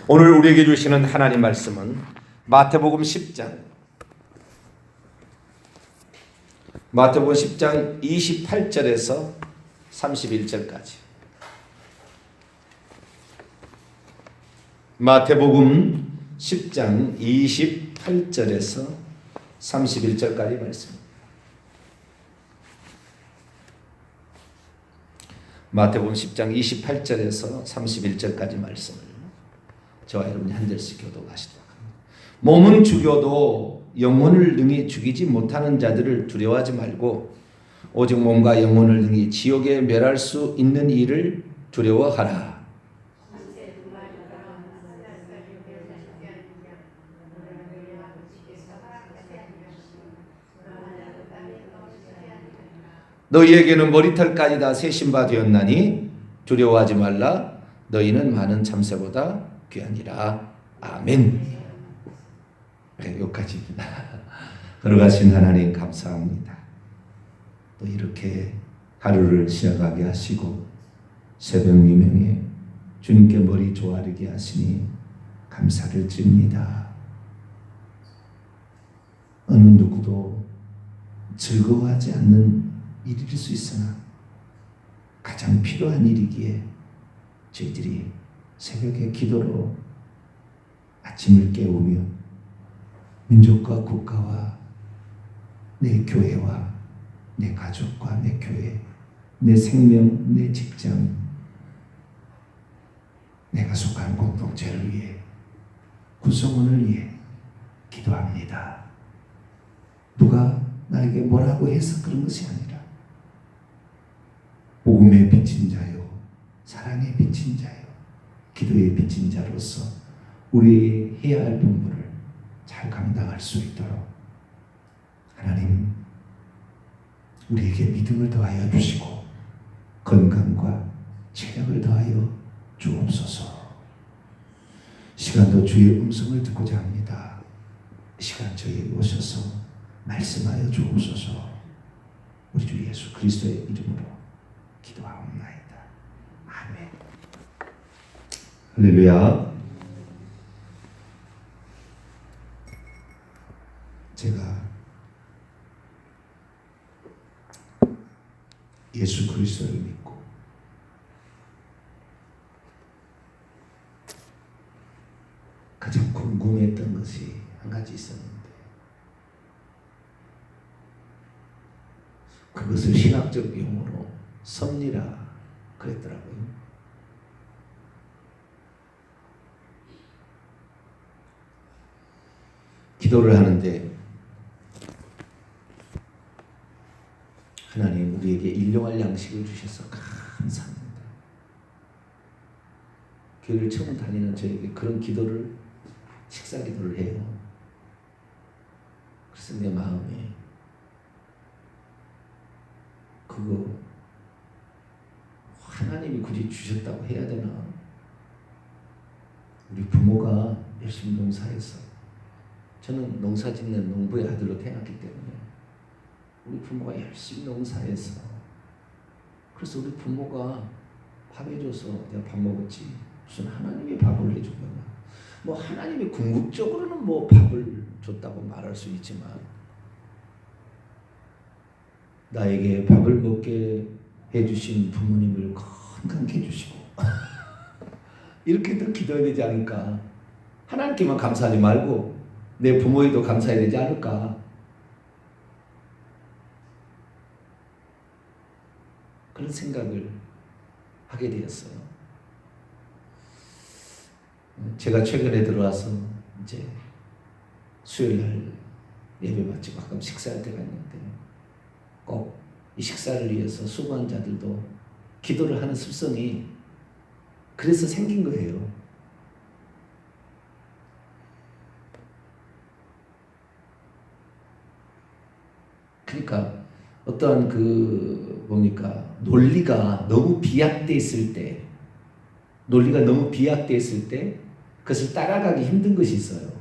오늘 우리에게 주시는 하나님 말씀은 마태복음 10장 28절에서 31절까지. 마태복음 10장 28절에서 31절까지 말씀입니다. 마태복음 10장 28절에서 31절까지 말씀을 저와 여러분이 한 절씩 교독하시도록 합니다. 몸은 죽여도 영혼을 능히 죽이지 못하는 자들을 두려워하지 말고 오직 몸과 영혼을 능히 지옥에 멸할 수 있는 일을 두려워하라. 너희에게는 머리털까지 다 세신 바 되었나니 두려워하지 말라. 너희는 많은 참새보다 귀하니라. 아멘. 네, 여기까지입니다. 걸어가신 하나님 감사합니다. 또 이렇게 하루를 시작하게 하시고 새벽 미명에 주님께 머리 조아리게 하시니 감사를 드립니다. 어느 누구도 즐거워하지 않는 일일 수 있으나 가장 필요한 일이기에 저희들이 새벽에 기도로 아침을 깨우며 민족과 국가와 내 교회와 내 가족과 내 교회, 내 생명, 내 직장, 내가 속한 공동체를 위해, 구성원을 위해 기도합니다. 누가 나에게 뭐라고 해서 그런 것이 아니라 복음의 빚진 자요, 사랑의 빚진 자요, 기도의 빚진 자로서 우리 해야 할 분부를 잘 감당할 수 있도록 하나님 우리에게 믿음을 더하여 주시고 건강과 체력을 더하여 주옵소서. 시간도 주의 음성을 듣고자 합니다. 시간 저희에게 오셔서 말씀하여 주옵소서. 우리 주 예수 그리스도의 이름으로 기도하옵나이다. 아멘. 할렐루야. 제가 예수 그리스도를 믿고 가장 궁금했던 것이 한 가지 있었는데 그것을 신학적 용어로 섭리라 그랬더라고요. 기도를 하는데 하나님 우리에게 일용할 양식을 주셔서 감사합니다. 교회를 처음 다니는 저에게 그런 기도를 식사 기도를 해요. 그래서 내 마음에 그거 하나님이 굳이 주셨다고 해야 되나? 우리 부모가 열심히 농사해서 저는 농사 짓는 농부의 아들로 태어났기 때문에 우리 부모가 열심히 농사해서 그래서 우리 부모가 밥 해줘서 내가 밥 먹었지 무슨 하나님이 밥을 해주거나 뭐 하나님이 궁극적으로는 뭐 밥을 줬다고 말할 수 있지만 나에게 밥을 먹게 해주신 부모님을 건강케 해주시고 이렇게도 기도해야 되지 않을까. 하나님께만 감사하지 말고 내 부모에도 감사해야 되지 않을까. 그런 생각을 하게 되었어요. 제가 최근에 들어와서 이제 수요일날 예배 마치고 가끔 식사할 때가 있는데 꼭 이 식사를 위해서 수고한 자들도 기도를 하는 습성이 그래서 생긴 거예요. 그러니까 어떠한 논리가 너무 비약돼 있을 때 그것을 따라가기 힘든 것이 있어요.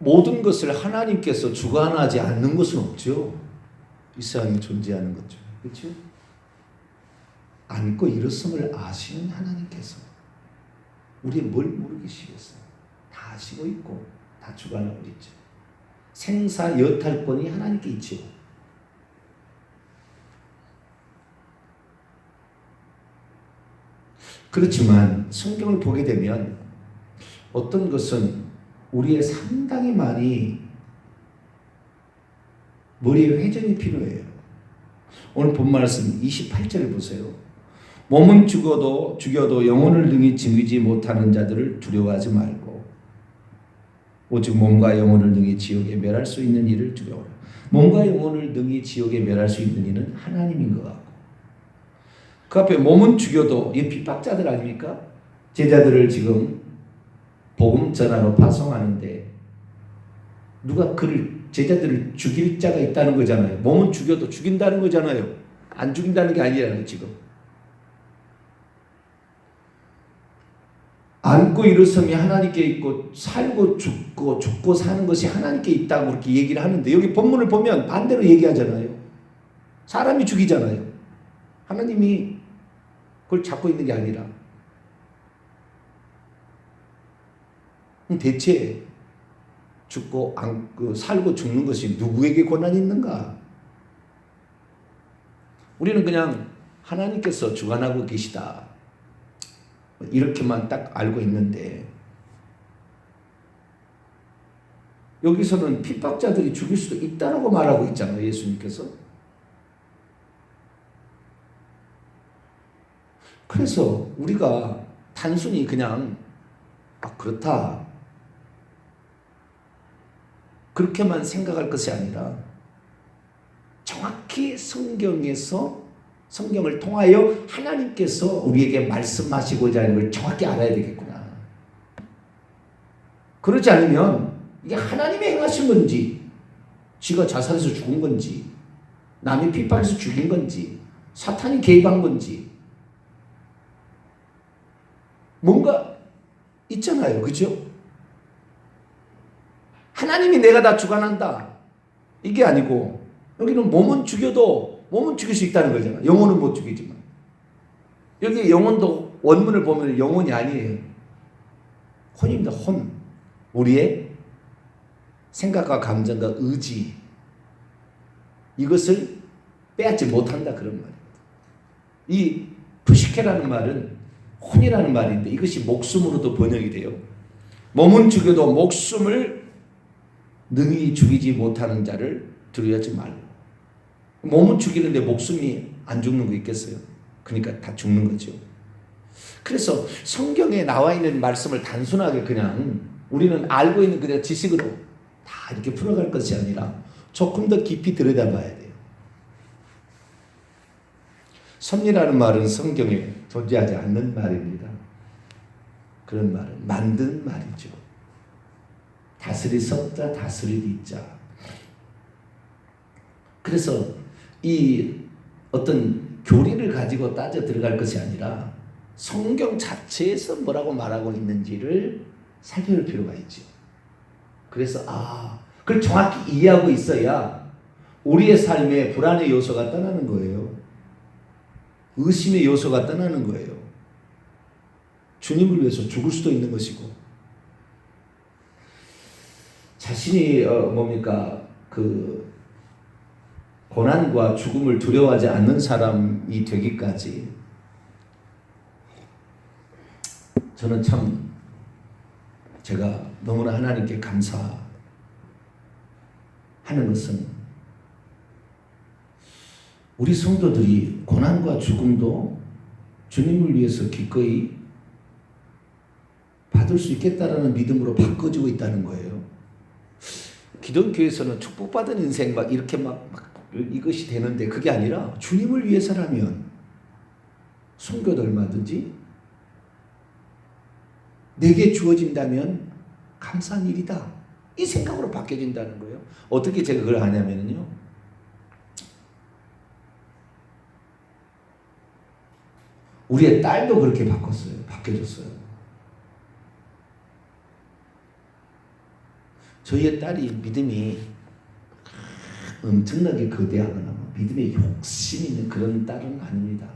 모든 것을 하나님께서 주관하지 않는 것은 없죠. 이 세상에 존재하는 것죠. 그렇죠? 안고 일었음을 아시는 하나님께서 우리의 뭘 모르기 시겠어요. 다 아시고 있고 다 주관하고 있죠. 생사 여탈권이 하나님께 있죠. 그렇지만 성경을 보게 되면 어떤 것은 우리의 상당히 많이 머리에 회전이 필요해요. 오늘 본 말씀 28절을 보세요. 몸은 죽여도 영혼을 능히 지우지 못하는 자들을 두려워하지 말고 오직 몸과 영혼을 능히 지옥에 멸할 수 있는 이를 두려워라. 몸과 영혼을 능히 지옥에 멸할 수 있는 이는 하나님인 것 같고 그 앞에 몸은 죽여도 이 핍박자들 아닙니까? 제자들을 지금 복음 전하러 파송하는데 누가 제자들을 죽일 자가 있다는 거잖아요. 몸은 죽여도 죽인다는 거잖아요. 안 죽인다는 게 아니잖아요. 지금 안고 일어섬이 하나님께 있고 살고 죽고 사는 것이 하나님께 있다고 그렇게 얘기를 하는데 여기 본문을 보면 반대로 얘기하잖아요. 사람이 죽이잖아요. 하나님이 그걸 잡고 있는 게 아니라 대체 죽고 살고 죽는 것이 누구에게 권한이 있는가? 우리는 그냥 하나님께서 주관하고 계시다 이렇게만 딱 알고 있는데 여기서는 핍박자들이 죽일 수도 있다라고 말하고 있잖아요. 예수님께서. 그래서 우리가 단순히 그냥 그렇다 그렇게만 생각할 것이 아니라 정확히 성경을 통하여 하나님께서 우리에게 말씀하시고자 하는 걸 정확히 알아야 되겠구나. 그러지 않으면 이게 하나님이 행하신 건지 쥐가 자살해서 죽은 건지 남이 핍박해서 죽인 건지 사탄이 개입한 건지 뭔가 있잖아요. 그죠? 하나님이 내가 다 주관한다 이게 아니고 여기는 몸은 죽여도 몸은 죽일 수 있다는 거잖아. 영혼은 못 죽이지만 여기 영혼도 원문을 보면 영혼이 아니에요. 혼입니다. 혼. 우리의 생각과 감정과 의지 이것을 빼앗지 못한다 그런 말이에요. 이 푸시케라는 말은 혼이라는 말인데 이것이 목숨으로도 번역이 돼요. 몸은 죽여도 목숨을 능히 죽이지 못하는 자를 두려워하지 말고 몸은 죽이는데 목숨이 안 죽는 거 있겠어요? 그러니까 다 죽는 거죠. 그래서 성경에 나와 있는 말씀을 단순하게 그냥 우리는 알고 있는 그냥 지식으로 다 이렇게 풀어갈 것이 아니라 조금 더 깊이 들여다봐야 돼요. 섭리라는 말은 성경에 존재하지 않는 말입니다. 그런 말은 만든 말이죠. 다스리 섭자 다스리 리자. 그래서 이 어떤 교리를 가지고 따져 들어갈 것이 아니라 성경 자체에서 뭐라고 말하고 있는지를 살펴볼 필요가 있죠. 그래서 그걸 정확히 이해하고 있어야 우리의 삶에 불안의 요소가 떠나는 거예요. 의심의 요소가 떠나는 거예요. 주님을 위해서 죽을 수도 있는 것이고 자신이 고난과 죽음을 두려워하지 않는 사람이 되기까지 저는 참 제가 너무나 하나님께 감사하는 것은 우리 성도들이 고난과 죽음도 주님을 위해서 기꺼이 받을 수 있겠다라는 믿음으로 바꿔지고 있다는 거예요. 기독교에서는 축복받은 인생 이렇게 이것이 되는데 그게 아니라 주님을 위해서라면 순교도 얼마든지 내게 주어진다면 감사한 일이다. 이 생각으로 바뀌어진다는 거예요. 어떻게 제가 그걸 하냐면요. 우리의 딸도 그렇게 바뀌어졌어요. 저희의 딸이 믿음이 엄청나게 거대하거나 믿음에 욕심이 있는 그런 딸은 아닙니다.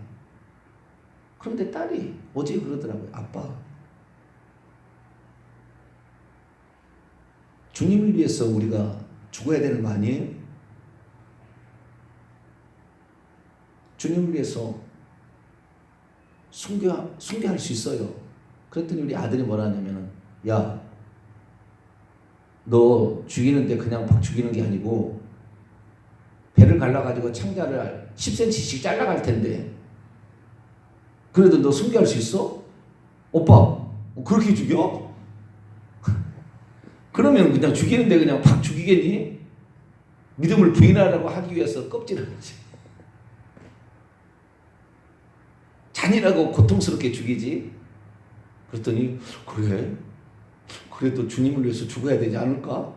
그런데 딸이 어제 그러더라고요. 아빠, 주님을 위해서 우리가 죽어야 되는 거 아니에요? 주님을 위해서 순교할 수 있어요. 그랬더니 우리 아들이 뭐라 하냐면은, 야, 너 죽이는데 그냥 막 죽이는 게 아니고 배를 갈라가지고 창자를 10cm씩 잘라갈 텐데 그래도 너 순교할 수 있어? 오빠, 그렇게 죽여? 그러면 그냥 죽이는데 그냥 팍 죽이겠니? 믿음을 부인하라고 하기 위해서 껍질을 하지. 잔인하고 고통스럽게 죽이지. 그랬더니 그래? 그래도 주님을 위해서 죽어야 되지 않을까?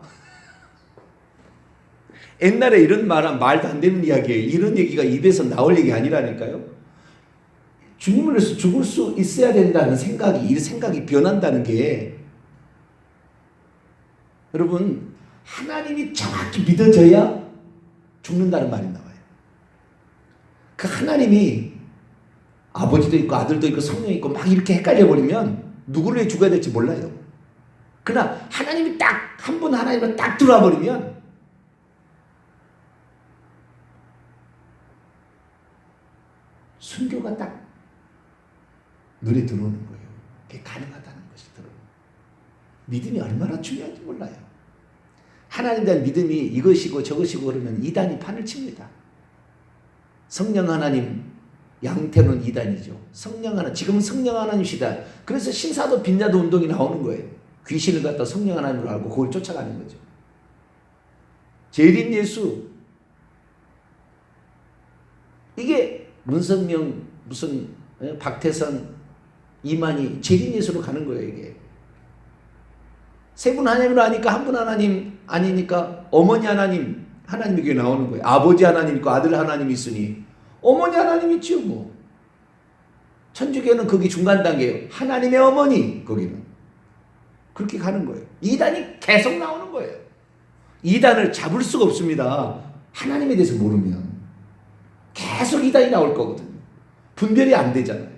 옛날에 이런 말도 안 되는 이야기예요. 이런 얘기가 입에서 나올 얘기 아니라니까요. 주님을 위해서 죽을 수 있어야 된다는 생각이, 이 생각이 변한다는 게, 여러분, 하나님이 정확히 믿어져야 죽는다는 말이 나와요. 그 하나님이 아버지도 있고 아들도 있고 성령이 있고 막 이렇게 헷갈려 버리면 누구를 위해 죽어야 될지 몰라요. 그러나 하나님이 딱 한 분 하나님을 딱 들어와 버리면 순교가 딱 눈에 들어오는 거예요. 그게 가능하다는 것이 들어오는 거예요. 믿음이 얼마나 중요한지 몰라요. 하나님에 대한 믿음이 이것이고 저것이고 그러면 이단이 판을 칩니다. 성령 하나님, 양태는 이단이죠. 성령 하나님, 지금은 성령 하나님이시다. 그래서 신사도 빈자도 운동이 나오는 거예요. 귀신을 갖다 성령 하나님으로 알고 그걸 쫓아가는 거죠. 재림 예수, 이게 문선명, 무슨 박태선, 이만희 재림 예수로 가는 거예요. 이게 세 분 하나님으로 하니까 한 분 하나님 아니니까 어머니 하나님, 하나님이 그게 나오는 거예요. 아버지 하나님 있고 아들 하나님이 있으니 어머니 하나님 있죠. 뭐 천주교는 거기 중간 단계예요. 하나님의 어머니, 거기는 그렇게 가는 거예요. 이단이 계속 나오는 거예요. 이단을 잡을 수가 없습니다. 하나님에 대해서 모르면 계속 이단이 나올 거거든요. 분별이 안 되잖아요.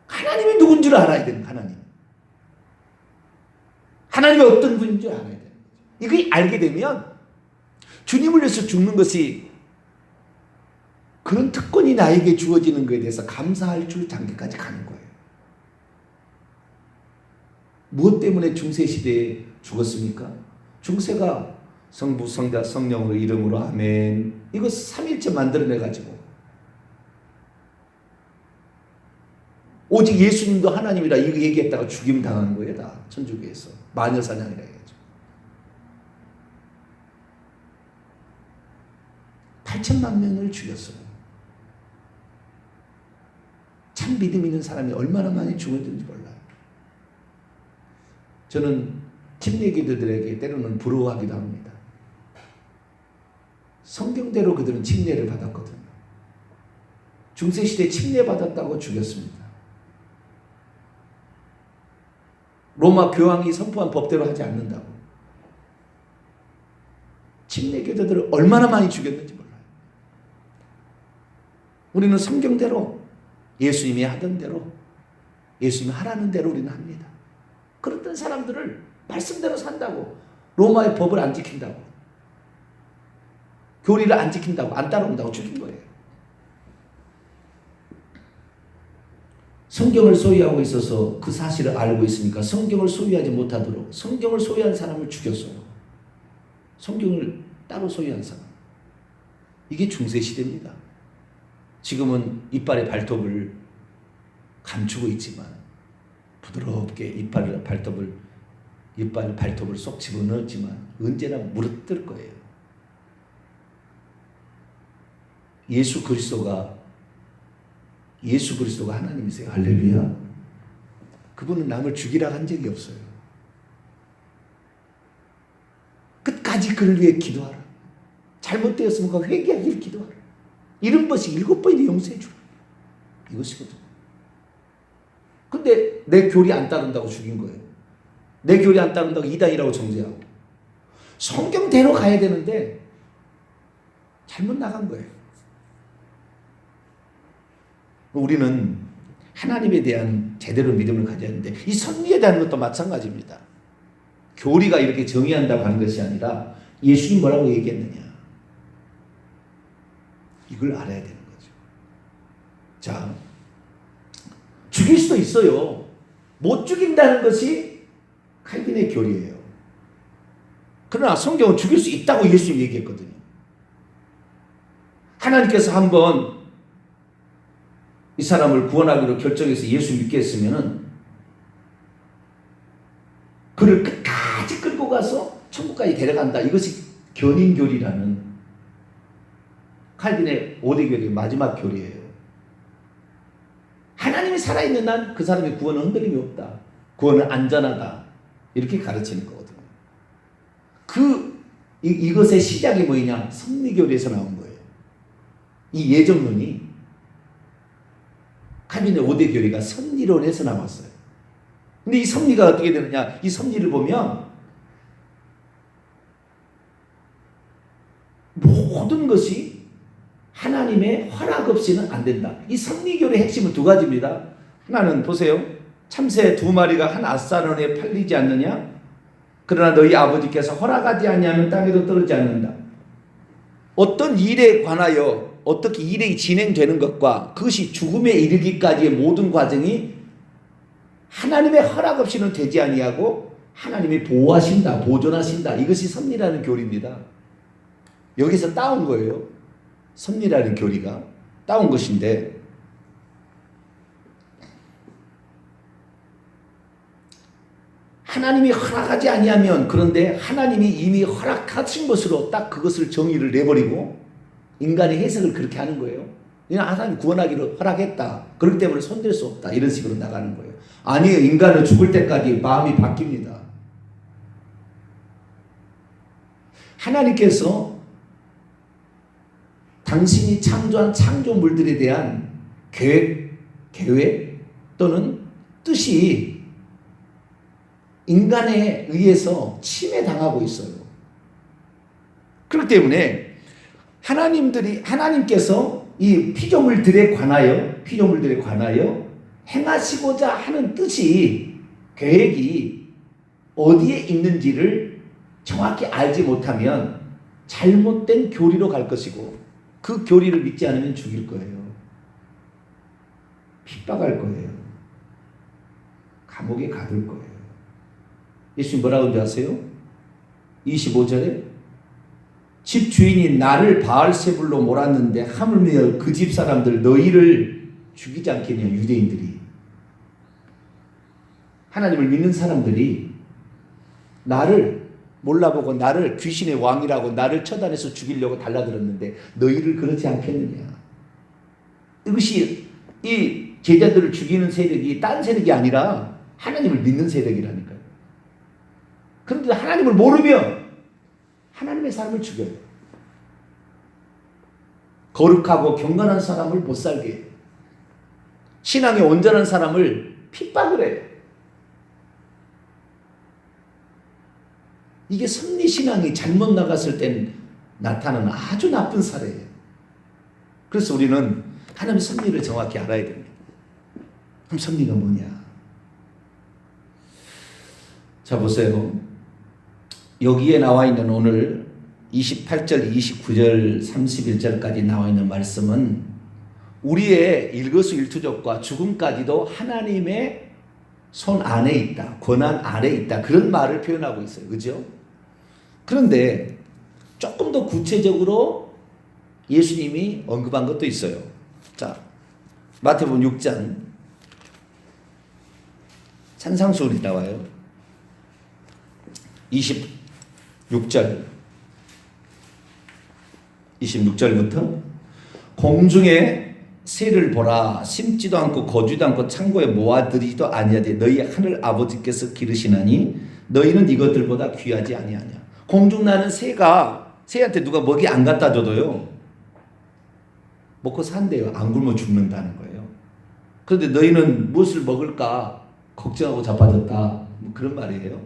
하나님이 누군 줄 알아야 되는, 하나님이 어떤 분인 줄 알아야 되는 거죠. 이거 알게 되면 주님을 위해서 죽는 것이, 그런 특권이 나에게 주어지는 것에 대해서 감사할 줄 단계까지 가는 거예요. 무엇 때문에 중세시대에 죽었습니까? 중세가 성부, 성자, 성령으로 이름으로 아멘, 이거 삼일째 만들어내가지고 오직 예수님도 하나님이라 이거 얘기했다가 죽임 당하는 거예요. 다 천주교에서 마녀사냥이라 해가지고 8천만 명을 죽였어요. 참 믿음 있는 사람이 얼마나 많이 죽었는지 몰라요. 저는 침례기도들에게 때로는 부러워하기도 합니다. 성경대로 그들은 침례를 받았거든요. 중세시대에 침례받았다고 죽였습니다. 로마 교황이 선포한 법대로 하지 않는다고. 침례교도들을 얼마나 많이 죽였는지 몰라요. 우리는 성경대로, 예수님이 하던 대로, 예수님이 하라는 대로 우리는 합니다. 그랬던 사람들을 말씀대로 산다고, 로마의 법을 안 지킨다고, 교리를 안 지킨다고, 안 따라온다고 죽인 거예요. 성경을 소유하고 있어서 그 사실을 알고 있으니까 성경을 소유하지 못하도록 성경을 소유한 사람을 죽였어요. 성경을 따로 소유한 사람. 이게 중세시대입니다. 지금은 이빨의 발톱을 감추고 있지만 부드럽게 이빨 발톱을 쏙 집어넣었지만 언제나 물어뜯을 거예요. 예수 그리스도가 하나님이세요. 할렐루야. 그분은 남을 죽이라 한 적이 없어요. 끝까지 그를 위해 기도하라. 잘못되었으면 회개하기를 기도하라. 70번씩 7번이나 용서해 주라. 이것이거든요. 근데 내 교리 안 따른다고 죽인 거예요. 내 교리 안 따른다고 이단이라고 정죄하고. 성경대로 가야 되는데 잘못 나간 거예요. 우리는 하나님에 대한 제대로 믿음을 가져야 하는데 이 섭리에 대한 것도 마찬가지입니다. 교리가 이렇게 정의한다고 하는 것이 아니라 예수님 뭐라고 얘기했느냐, 이걸 알아야 되는 거죠. 자, 죽일 수도 있어요. 못 죽인다는 것이 칼빈의 교리예요. 그러나 성경은 죽일 수 있다고 예수님이 얘기했거든요. 하나님께서 한번 이 사람을 구원하기로 결정해서 예수 믿게 했으면은 그를 끝까지 끌고 가서 천국까지 데려간다. 이것이 견인교리라는 칼빈의 5대 교리의 마지막 교리예요. 하나님이 살아있는 한 그 사람의 구원은 흔들림이 없다. 구원은 안전하다. 이렇게 가르치는 거거든요. 이것의 시작이 뭐냐? 섭리교리에서 나온 거예요. 이 예정론이 칼빈의 5대 교리가 섭리론에서 나왔어요. 근데 이 섭리가 어떻게 되느냐? 이 섭리를 보면 모든 것이 하나님의 허락 없이는 안 된다. 이 섭리교리의 핵심은 두 가지입니다. 하나는 보세요. 참새 2마리가 한 앗사론에 팔리지 않느냐? 그러나 너희 아버지께서 허락하지 아니하면 땅에도 떨어지지 않는다. 어떤 일에 관하여 어떻게 일이 진행되는 것과 그것이 죽음에 이르기까지의 모든 과정이 하나님의 허락 없이는 되지 아니하고 하나님이 보호하신다, 보존하신다. 이것이 섭리라는 교리입니다. 여기서 따온 거예요. 섭리라는 교리가 따온 것인데, 하나님이 허락하지 아니하면, 그런데 하나님이 이미 허락하신 것으로 딱 그것을 정의를 내버리고 인간의 해석을 그렇게 하는 거예요. 그냥 하나님 구원하기로 허락했다. 그렇기 때문에 손댈 수 없다. 이런 식으로 나가는 거예요. 아니에요. 인간은 죽을 때까지 마음이 바뀝니다. 하나님께서 당신이 창조한 창조물들에 대한 계획 또는 뜻이 인간에 의해서 침해당하고 있어요. 그렇기 때문에 하나님께서 이 피조물들에 관하여 행하시고자 하는 뜻이, 계획이 어디에 있는지를 정확히 알지 못하면 잘못된 교리로 갈 것이고, 그 교리를 믿지 않으면 죽일 거예요. 핍박할 거예요. 감옥에 가둘 거예요. 예수님 뭐라고 하는지 아세요? 25절에 집 주인이 나를 바알세불로 몰았는데 하물며 그 집 사람들 너희를 죽이지 않겠냐. 유대인들이, 하나님을 믿는 사람들이 나를 몰라보고 나를 귀신의 왕이라고 나를 처단해서 죽이려고 달라들었는데 너희를 그렇지 않겠느냐. 이것이 이 제자들을 죽이는 세력이 딴 세력이 아니라 하나님을 믿는 세력이라니까요. 그런데 하나님을 모르면 하나님의 사람을 죽여요. 거룩하고 경건한 사람을 못 살게 해요. 신앙에 온전한 사람을 핍박을 해요. 이게 섭리신앙이 잘못 나갔을 땐 나타나는 아주 나쁜 사례예요. 그래서 우리는 하나님의 섭리를 정확히 알아야 됩니다. 그럼 섭리가 뭐냐? 자, 보세요. 여기에 나와 있는 오늘 28절, 29절, 31절까지 나와 있는 말씀은 우리의 일거수일투족과 죽음까지도 하나님의 손 안에 있다, 권한 아래 있다, 그런 말을 표현하고 있어요. 그죠? 그런데 조금 더 구체적으로 예수님이 언급한 것도 있어요. 자, 마태복음 6장 산상수훈이 나와요. 26절부터 공중에 새를 보라. 심지도 않고 거주도 않고 창고에 모아들이지도 아니하되 너희 하늘 아버지께서 기르시나니 너희는 이것들보다 귀하지 아니하냐. 공중 나는 새한테 누가 먹이 안 갖다 줘도요, 먹고 산대요. 안 굶어 죽는다는 거예요. 그런데 너희는 무엇을 먹을까 걱정하고 자빠졌다, 뭐 그런 말이에요.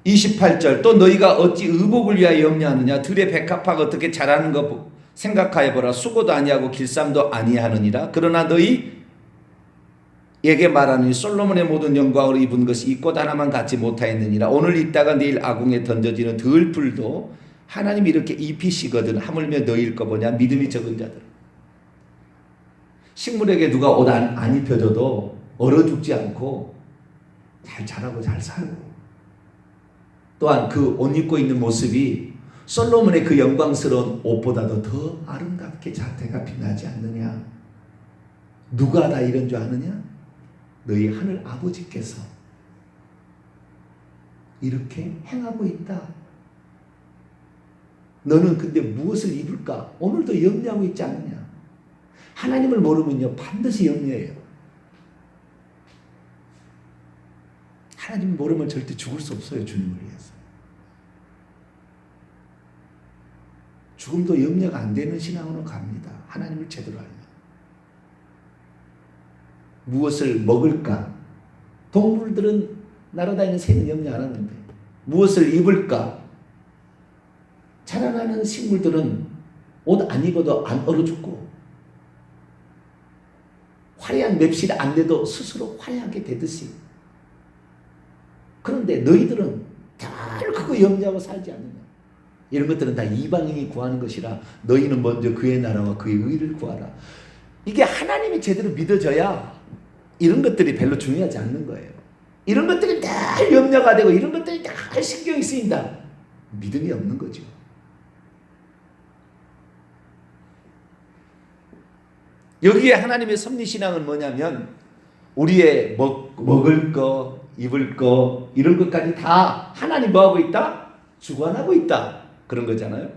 28절 또 너희가 어찌 의복을 위하여 염려하느냐. 들의 백합화가 어떻게 자라는 것 생각하여보라. 수고도 아니하고 길쌈도 아니하느니라. 그러나 너희에게 말하니 솔로몬의 모든 영광을 입은 것이 이 꽃 하나만 갖지 못하였느니라. 오늘 있다가 내일 아궁에 던져지는 들풀도 하나님이 이렇게 입히시거든. 하물며 너희일 거 보냐. 믿음이 적은 자들. 식물에게 누가 옷 안 입혀줘도 얼어 죽지 않고 잘 자라고 잘 살고, 또한 그 옷 입고 있는 모습이 솔로몬의 그 영광스러운 옷보다도 더 아름답게 자태가 빛나지 않느냐. 누가 다 이런 줄 아느냐? 너희 하늘 아버지께서 이렇게 행하고 있다. 너는 근데 무엇을 입을까? 오늘도 염려하고 있지 않느냐? 하나님을 모르면요 반드시 염려해요. 하나님을 모르면 절대 죽을 수 없어요. 주님을 위해서. 죽음도 염려가 안 되는 신앙으로 갑니다. 하나님을 제대로 알면. 무엇을 먹을까? 동물들은 날아다니는 새는 염려 안 하는데 무엇을 입을까? 자라나는 식물들은 옷 안 입어도 안 얼어 죽고, 화려한 맵실 안 내도 스스로 화려하게 되듯이. 그런데 너희들은 별 그거 염려하고 살지 않느냐. 이런 것들은 다 이방인이 구하는 것이라 너희는 먼저 그의 나라와 그의 의를 구하라. 이게 하나님이 제대로 믿어져야 이런 것들이 별로 중요하지 않는 거예요. 이런 것들이 늘 염려가 되고 이런 것들이 늘 신경이 쓰인다. 믿음이 없는 거죠. 여기에 하나님의 섭리신앙은 뭐냐면 우리의 먹을 거, 입을 거 이런 것까지 다 하나님 뭐하고 있다? 주관하고 있다. 그런 거잖아요.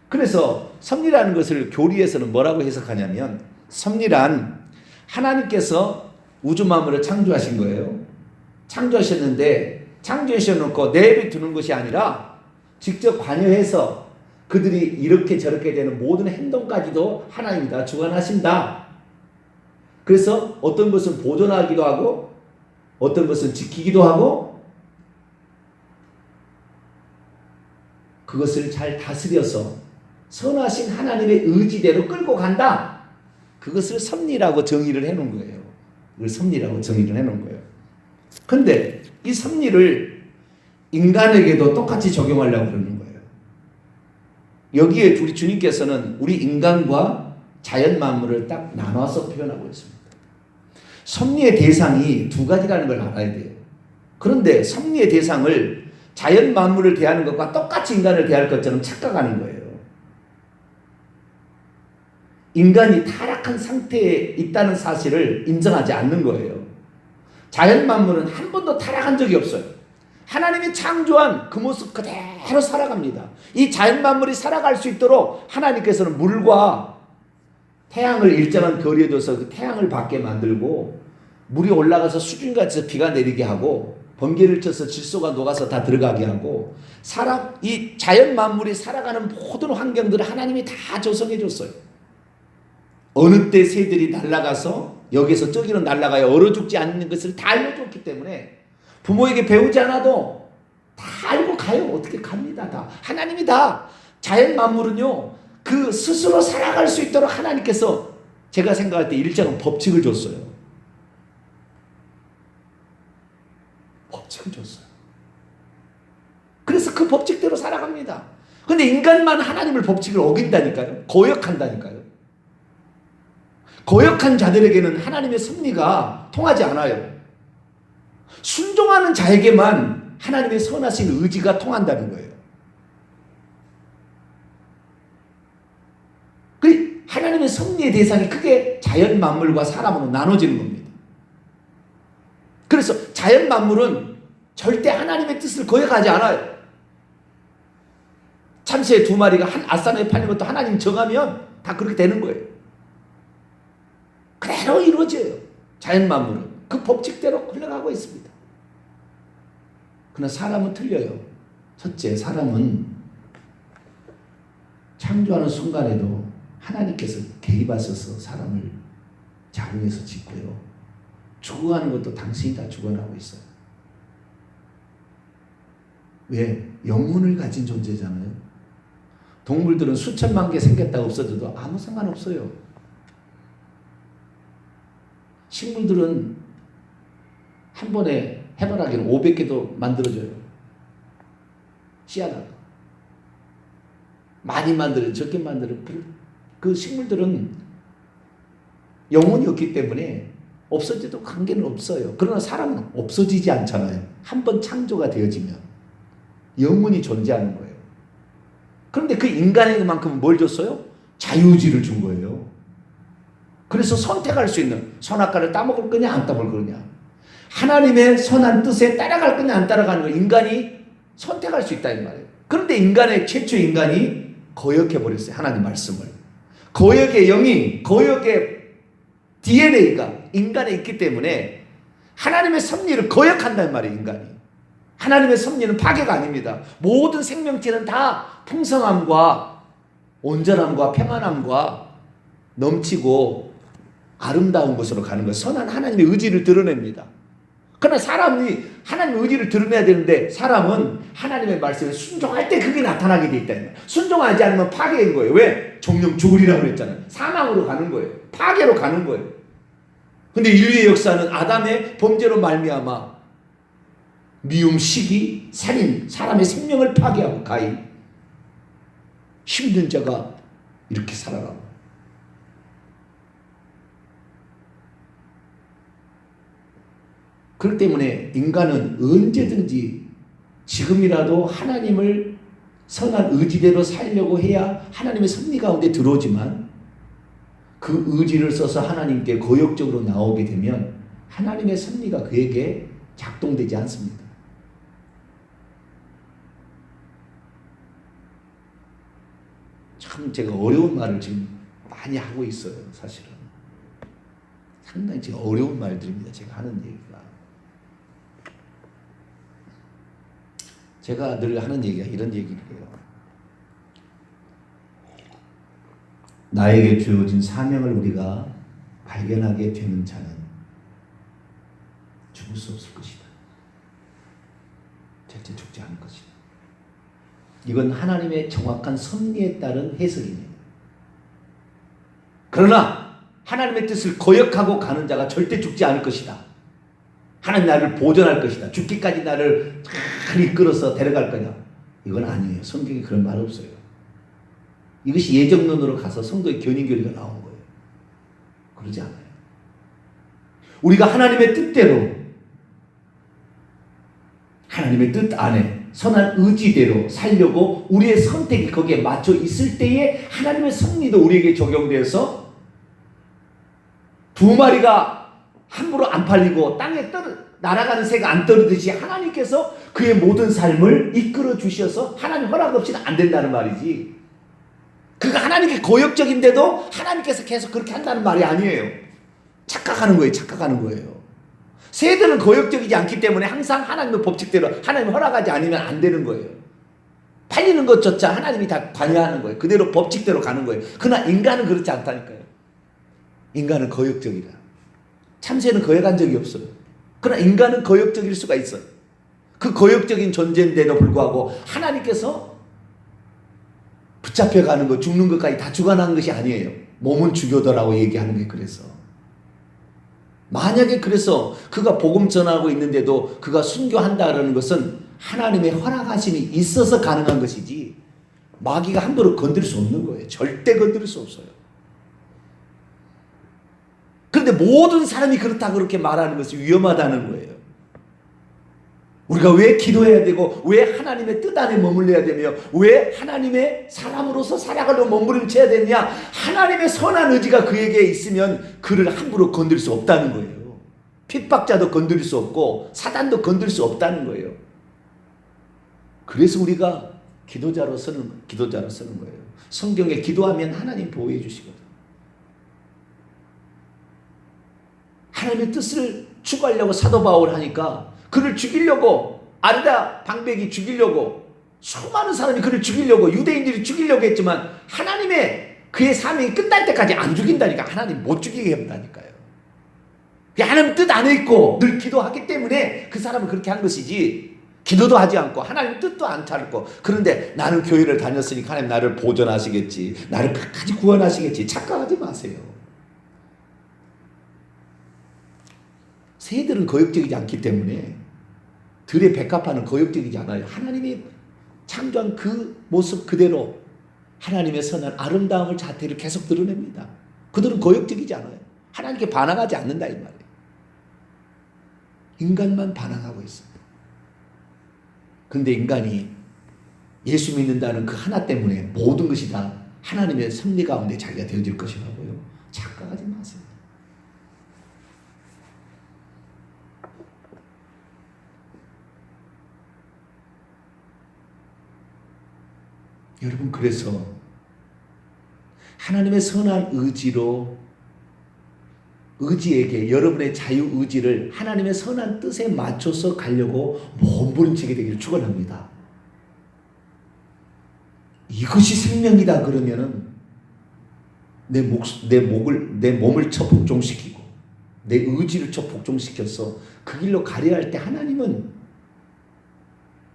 그래서 섭리라는 것을 교리에서는 뭐라고 해석하냐면, 섭리란 하나님께서 우주 만물을 창조하신 거예요. 창조하셨는데 창조하셔놓고 내비두는 것이 아니라 직접 관여해서 그들이 이렇게 저렇게 되는 모든 행동까지도 하나님이 다 주관하신다. 그래서 어떤 것은 보존하기도 하고 어떤 것은 지키기도 하고 그것을 잘 다스려서 선하신 하나님의 의지대로 끌고 간다. 그것을 섭리라고 정의를 해놓은 거예요. 그걸 섭리라고 정의를 해놓은 거예요. 그런데 이 섭리를 인간에게도 똑같이 적용하려고 그러는 거예요. 여기에 우리 주님께서는 우리 인간과 자연 만물을 딱 나눠서 표현하고 있습니다. 섭리의 대상이 두 가지라는 걸 알아야 돼요. 그런데 섭리의 대상을 자연 만물을 대하는 것과 똑같이 인간을 대할 것처럼 착각하는 거예요. 인간이 타락한 상태에 있다는 사실을 인정하지 않는 거예요. 자연 만물은 한 번도 타락한 적이 없어요. 하나님이 창조한 그 모습 그대로 살아갑니다. 이 자연 만물이 살아갈 수 있도록 하나님께서는 물과 태양을 일정한 거리에 둬서 그 태양을 받게 만들고, 물이 올라가서 수중같이 비가 내리게 하고, 번개를 쳐서 질소가 녹아서 다 들어가게 하고, 이 자연 만물이 살아가는 모든 환경들을 하나님이 다 조성해 줬어요. 어느 때 새들이 날아가서 여기서 저기로 날아가야 얼어 죽지 않는 것을 다 알려줬기 때문에 부모에게 배우지 않아도 다 알고 가요. 어떻게 갑니다. 다 하나님이 다. 자연 만물은요 그 스스로 살아갈 수 있도록 하나님께서 제가 생각할 때 일정한 법칙을 줬어요. 법칙을 줬어요. 그래서 그 법칙대로 살아갑니다. 그런데 인간만 하나님의 법칙을 어긴다니까요. 거역한다니까요. 거역한 자들에게는 하나님의 섭리가 통하지 않아요. 순종하는 자에게만 하나님의 선하신 의지가 통한다는 거예요. 그 하나님의 섭리의 대상이 크게 자연 만물과 사람으로 나눠지는 겁니다. 그래서 자연 만물은 절대 하나님의 뜻을 거역하지 않아요. 참새 2마리가 한 아싸나에 팔린 것도 하나님 정하면 다 그렇게 되는 거예요. 그대로 이루어져요. 자연 만물은 그 법칙대로 흘러가고 있습니다. 그러나 사람은 틀려요. 첫째, 사람은 창조하는 순간에도 하나님께서 개입하셔서 사람을 자궁에서 짓고요. 죽어가는 것도 당신이 다 주관하고 있어요. 왜? 영혼을 가진 존재잖아요. 동물들은 수천만 개 생겼다 없어져도 아무 상관없어요. 식물들은 한 번에 해바라기는 500개도 만들어져요. 씨앗 하나. 많이 만들어 적게 만들어. 그 식물들은 영혼이 없기 때문에 없어져도 관계는 없어요. 그러나 사람은 없어지지 않잖아요. 한 번 창조가 되어지면 영혼이 존재하는 거예요. 그런데 그 인간에게만큼은 뭘 줬어요? 자유의지를 준 거예요. 그래서 선택할 수 있는, 선악과를 따먹을 거냐 안 따먹을 거냐, 하나님의 선한 뜻에 따라갈 거냐 안 따라가는 걸 인간이 선택할 수 있다 이 말이에요. 그런데 최초 인간이 거역해버렸어요. 하나님 말씀을. 거역의 영이, 거역의 DNA가 인간에 있기 때문에 하나님의 섭리를 거역한단 말이에요. 인간이. 하나님의 섭리는 파괴가 아닙니다. 모든 생명체는 다 풍성함과 온전함과 평안함과 넘치고 아름다운 곳으로 가는 거예요. 선한 하나님의 의지를 드러냅니다. 그러나 사람이 하나님의 의지를 드러내야 되는데 사람은 하나님의 말씀에 순종할 때 그게 나타나게 돼 있다는 거예요. 순종하지 않으면 파괴인 거예요. 왜? 정령 죽으리라고 그랬잖아요. 사망으로 가는 거예요. 파괴로 가는 거예요. 근데 인류의 역사는 아담의 범죄로 말미암아 미움, 시기, 살인, 사람의 생명을 파괴하고 가인, 힘든 자가 이렇게 살아가고. 그렇기 때문에 인간은 언제든지 지금이라도 하나님을 선한 의지대로 살려고 해야 하나님의 섭리 가운데 들어오지만 그 의지를 써서 하나님께 거역적으로 나오게 되면 하나님의 섭리가 그에게 작동되지 않습니다. 참 제가 어려운 말을 지금 많이 하고 있어요. 사실은 상당히 제가 어려운 말들입니다. 제가 하는 얘기가. 제가 늘 하는 얘기가 이런 얘기예요. 나에게 주어진 사명을 우리가 발견하게 되는 자는 죽을 수 없을 것이다. 절대 죽지 않을 것이다. 이건 하나님의 정확한 섭리에 따른 해석입니다. 그러나 하나님의 뜻을 거역하고 가는 자가 절대 죽지 않을 것이다. 하나님 나를 보존할 것이다. 죽기까지 나를 잘 이끌어서 데려갈 거냐. 이건 아니에요. 성경에 그런 말 없어요. 이것이 예정론으로 가서 성도의 견인교리가 나온 거예요. 그러지 않아요. 우리가 하나님의 뜻대로, 하나님의 뜻 안에 선한 의지대로 살려고 우리의 선택이 거기에 맞춰 있을 때에 하나님의 섭리도 우리에게 적용되어서 두 마리가 함부로 안 팔리고 땅에 날아가는 새가 안 떨어지듯이 하나님께서 그의 모든 삶을 이끌어 주셔서 하나님 허락 없이는 안 된다는 말이지. 그가 하나님께 거역적인데도 하나님께서 계속 그렇게 한다는 말이 아니에요. 착각하는 거예요. 착각하는 거예요. 새들은 거역적이지 않기 때문에 항상 하나님의 법칙대로 하나님 허락하지 않으면 안 되는 거예요. 팔리는 것조차 하나님이 다 관여하는 거예요. 그대로 법칙대로 가는 거예요. 그러나 인간은 그렇지 않다니까요. 인간은 거역적이다. 참새는 거역한 적이 없어요. 그러나 인간은 거역적일 수가 있어요. 그 거역적인 존재인데도 불구하고 하나님께서 붙잡혀가는 것, 죽는 것까지 다 주관한 것이 아니에요. 몸은 죽여더라고 얘기하는 게 그래서. 만약에 그래서 그가 복음 전하고 있는데도 그가 순교한다라는 것은 하나님의 허락하심이 있어서 가능한 것이지 마귀가 함부로 건드릴 수 없는 거예요. 절대 건드릴 수 없어요. 그런데 모든 사람이 그렇다 그렇게 말하는 것이 위험하다는 거예요. 우리가 왜 기도해야 되고 왜 하나님의 뜻 안에 머물러야 되며 왜 하나님의 사람으로서 살아가려 몸부림쳐야 되느냐. 하나님의 선한 의지가 그에게 있으면 그를 함부로 건드릴 수 없다는 거예요. 핍박자도 건드릴 수 없고 사단도 건드릴 수 없다는 거예요. 그래서 우리가 기도자로 서는 거예요. 성경에 기도하면 하나님 보호해 주시거든. 하나님의 뜻을 추구하려고 사도 바울 하니까 그를 죽이려고 아르다 방백이 죽이려고 수많은 사람이 그를 죽이려고 유대인들이 죽이려고 했지만 하나님의 그의 사명이 끝날 때까지 안 죽인다니까. 하나님 못 죽이게 한다니까요. 하나님 뜻 안에 있고 늘 기도하기 때문에 그 사람은 그렇게 한 것이지 기도도 하지 않고 하나님 뜻도 안 찾고, 그런데 나는 교회를 다녔으니까 하나님 나를 보존하시겠지, 나를 끝까지 구원하시겠지. 착각하지 마세요. 새들은 거역적이지 않기 때문에, 들의 백합화는 거역적이지 않아요. 하나님이 창조한 그 모습 그대로 하나님의 선한 아름다움을, 자태를 계속 드러냅니다. 그들은 거역적이지 않아요. 하나님께 반항하지 않는다 이 말이에요. 인간만 반항하고 있어요. 그런데 인간이 예수 믿는다는 그 하나 때문에 모든 것이 다 하나님의 섭리 가운데 자기가 되어질 것이라고요. 착각하지 마세요. 여러분, 그래서 하나님의 선한 의지에게 여러분의 자유의지를 하나님의 선한 뜻에 맞춰서 가려고 몸부림치게 되기를 축원합니다. 이것이 생명이다 그러면은 내 몸을 쳐 복종시키고 내 의지를 쳐 복종시켜서 그 길로 가려 할 때 하나님은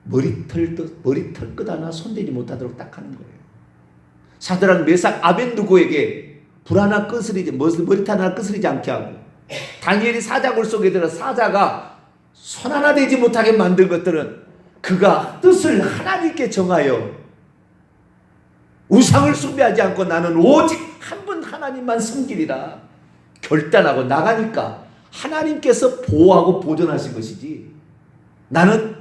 머리털 끝 하나 손대지 못하도록 딱 하는 거예요. 사드락, 메삭, 아벤누고에게 불 하나 끄스리지, 머리털 하나 끄스리지 않게 하고, 다니엘이 사자굴 속에 들어 사자가 손 하나 대지 못하게 만든 것들은 그가 뜻을 하나님께 정하여 우상을 숭배하지 않고 나는 오직 한 분 하나님만 섬기리라 결단하고 나가니까 하나님께서 보호하고 보존하신 것이지, 나는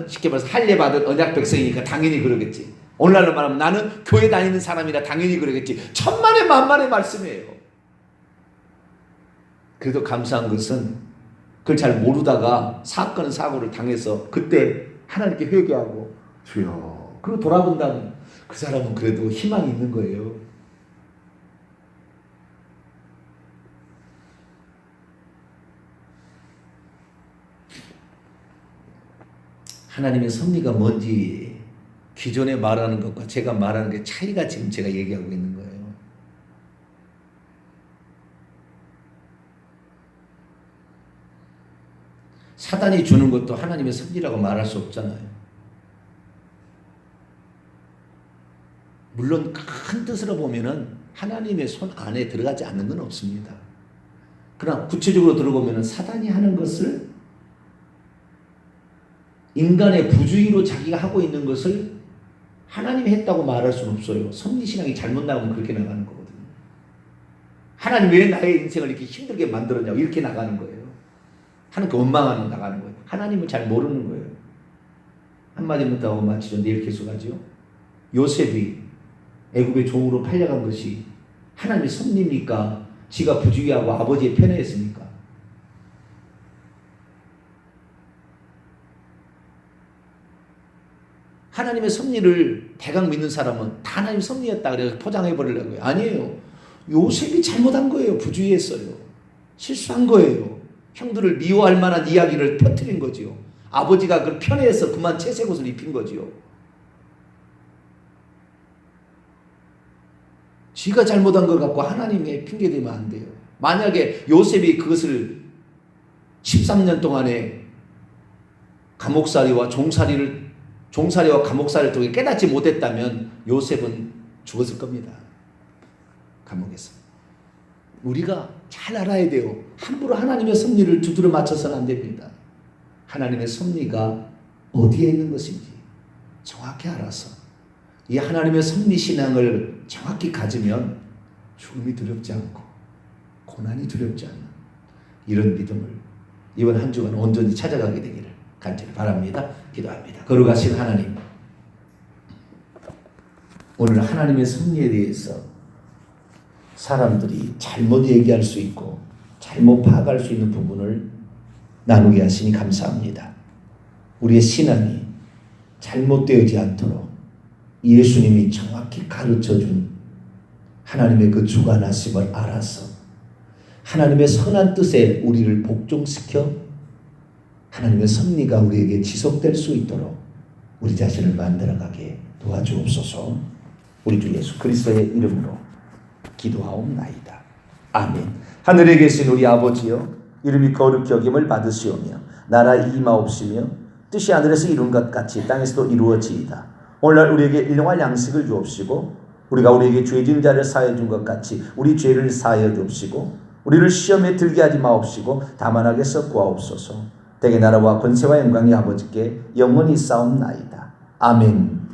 쉽게 말해서 할례 받은 언약 백성이니까 당연히 그러겠지. 오늘날로 말하면 나는 교회 다니는 사람이라 당연히 그러겠지. 천만의 만만의 말씀이에요. 그래도 감사한 것은 그걸 잘 모르다가 사고를 당해서 그때 하나님께 회개하고 주여 그리고 돌아본다면 그 사람은 그래도 희망이 있는 거예요. 하나님의 섭리가 뭔지 기존에 말하는 것과 제가 말하는 게 차이가 지금 제가 얘기하고 있는 거예요. 사단이 주는 것도 하나님의 섭리라고 말할 수 없잖아요. 물론 큰 뜻으로 보면은 하나님의 손 안에 들어가지 않는 건 없습니다. 그러나 구체적으로 들어보면은 사단이 하는 것을 인간의 부주의로 자기가 하고 있는 것을 하나님이 했다고 말할 수는 없어요. 섭리신앙이 잘못 나오면 그렇게 나가는 거거든요. 하나님 왜 나의 인생을 이렇게 힘들게 만들었냐고 이렇게 나가는 거예요. 하나님께 원망하는 나가는 거예요. 하나님을 잘 모르는 거예요. 한마디만 더 하고 마치죠. 내일 계속하죠. 요셉이 애굽의 종으로 팔려간 것이 하나님의 섭리입니까? 지가 부주의하고 아버지의 편에 했습니까? 하나님의 섭리를 대강 믿는 사람은 다 하나님의 섭리였다 그래서 포장해 버리려고요. 아니에요. 요셉이 잘못한 거예요. 부주의했어요. 실수한 거예요. 형들을 미워할 만한 이야기를 퍼뜨린 거지요. 아버지가 그걸 편애해서 그만 채색 옷을 입힌 거지요. 지가 잘못한 걸 갖고 하나님의 핑계대면 안 돼요. 만약에 요셉이 그것을 13년 동안에 감옥살이와 종살이와 감옥살이를 통해 깨닫지 못했다면 요셉은 죽었을 겁니다. 감옥에서. 우리가 잘 알아야 돼요. 함부로 하나님의 섭리를 두드려 맞춰서는 안 됩니다. 하나님의 섭리가 어디에 있는 것인지 정확히 알아서 이 하나님의 섭리 신앙을 정확히 가지면 죽음이 두렵지 않고 고난이 두렵지 않는 이런 믿음을 이번 한 주간 온전히 찾아가게 되기를 간절히 바랍니다. 기도합니다. 거룩하신 하나님, 오늘 하나님의 섭리에 대해서 사람들이 잘못 얘기할 수 있고 잘못 파악할 수 있는 부분을 나누게 하시니 감사합니다. 우리의 신앙이 잘못되어지 않도록 예수님이 정확히 가르쳐준 하나님의 그 주관하심을 알아서 하나님의 선한 뜻에 우리를 복종시켜 하나님의 섭리가 우리에게 지속될 수 있도록 우리 자신을 만들어가게 도와주옵소서. 우리 주 예수 그리스도의 이름으로 기도하옵나이다. 아멘. 하늘에 계신 우리 아버지여, 이름이 거룩히 여김을 받으시오며 나라 임하옵시며 뜻이 하늘에서 이룬 것 같이 땅에서도 이루어지이다. 오늘날 우리에게 일용할 양식을 주옵시고 우리가 우리에게 죄 지은 자를 사하여 준 것 같이 우리 죄를 사하여 주옵시고 우리를 시험에 들게 하지 마옵시고 다만 악에서 구하옵소서. 대개 나라와 권세와 영광이 아버지께 영원히 싸움나이다. 아멘.